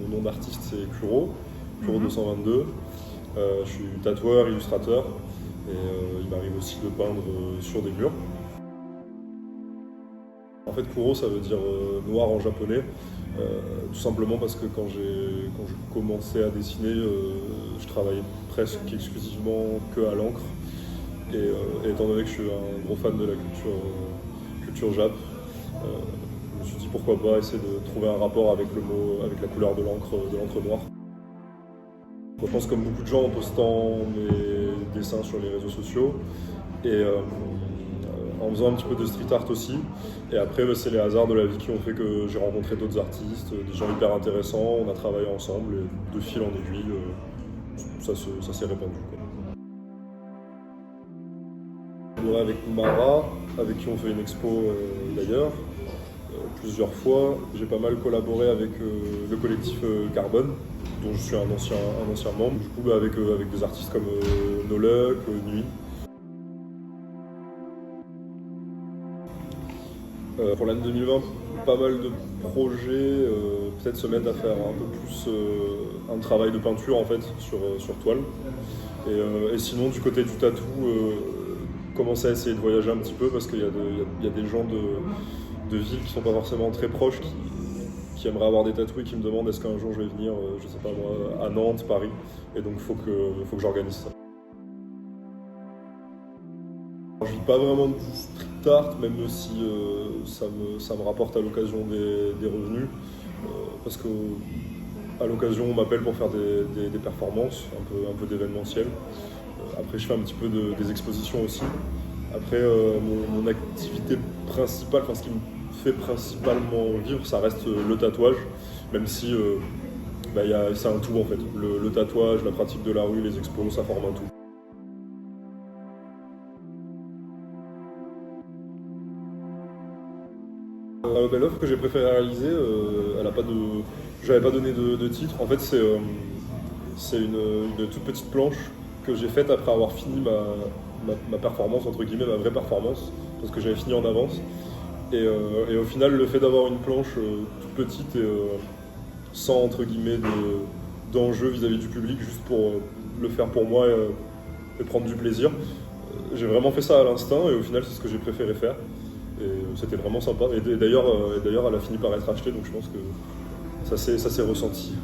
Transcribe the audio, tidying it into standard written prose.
Mon nom d'artiste c'est Kuro, Kuro 222. Je suis tatoueur, illustrateur et il m'arrive aussi de peindre sur des murs. En fait, Kuro, ça veut dire noir en japonais, tout simplement parce que quand j'ai commencé à dessiner, je travaillais presque exclusivement que à l'encre. Et étant donné que je suis un gros fan de la culture Jap, je me suis dit pourquoi pas essayer de trouver un rapport avec avec la couleur de l'encre noire. Je pense comme beaucoup de gens en postant mes dessins sur les réseaux sociaux et en faisant un petit peu de street art aussi. Et après, c'est les hasards de la vie qui ont fait que j'ai rencontré d'autres artistes, des gens hyper intéressants, on a travaillé ensemble et de fil en aiguille, ça s'est répandu, quoi. Avec Mara, avec qui on fait une expo d'ailleurs, plusieurs fois. J'ai pas mal collaboré avec le collectif Carbone, dont je suis un ancien membre. Du coup, avec des artistes comme No Luck, Nuit. Pour l'année 2020, pas mal de projets, peut-être se mettre à faire un peu plus un travail de peinture en fait sur toile. Et sinon, du côté du tatou, commencer à essayer de voyager un petit peu parce qu'il y a des gens de villes qui sont pas forcément très proches qui aimeraient avoir des tatous et qui me demandent est-ce qu'un jour je vais venir, je sais pas moi, à Nantes, Paris. Et donc faut que j'organise ça. Je vis pas vraiment du street art, même si ça me rapporte à l'occasion des revenus. Parce que à l'occasion on m'appelle pour faire des performances, un peu d'événementiel. Après je fais un petit peu des expositions aussi. Après mon activité principale, enfin ce qui me fait principalement vivre, ça reste le tatouage, même si c'est un tout en fait. Le tatouage, la pratique de la rue, les expos, ça forme un tout. L'offre que j'ai préféré réaliser, j'avais pas donné de titre. En fait, c'est une toute petite planche que j'ai faite après avoir fini ma performance, entre guillemets, ma vraie performance, parce que j'avais fini en avance. Et au final, le fait d'avoir une planche toute petite et sans, entre guillemets, d'enjeu vis-à-vis du public, juste pour le faire pour moi et prendre du plaisir, j'ai vraiment fait ça à l'instinct et au final, c'est ce que j'ai préféré faire. Et c'était vraiment sympa. Et d'ailleurs, elle a fini par être achetée, donc je pense que ça s'est ressenti.